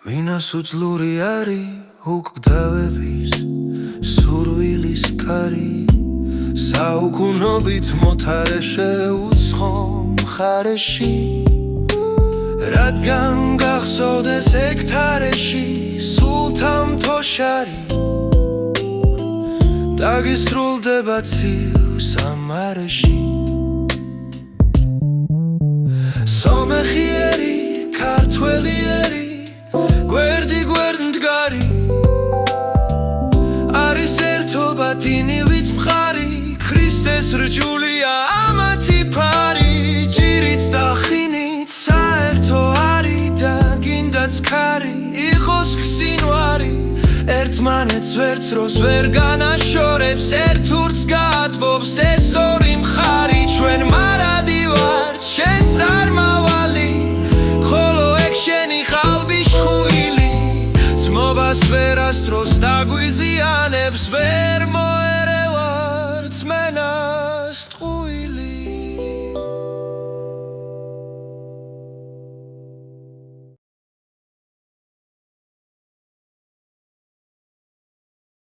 მინას უძლური არის უკვდავების სურვილის კარი საუკუნობით მოთარე შეუცხო მხარეში რადგან გახსოვდეს ექთარეში სულთამთოშარი დაგისრულდება ცივ სამარეში სომეხიერი ქართველიერი გვერდი მდგარი არის ერთობა დინივით მხარი ქრისტეს რჯულია ამათი ფარი ჭირიც და ხინით საერთო არის და გინდაც ქარი იყოს ქსინვარი ერთმანეთს ვერცროს ვერ განაშორებს ერთ ურთს გაათბობს ეს ორი მხარი ჩვენ მარადი ვართ შენ წარმავალი ხოლო ეგ შენი ყალბი შხუილი ძმობას ვერასდროს დაგვიზიანებს ვერ მოე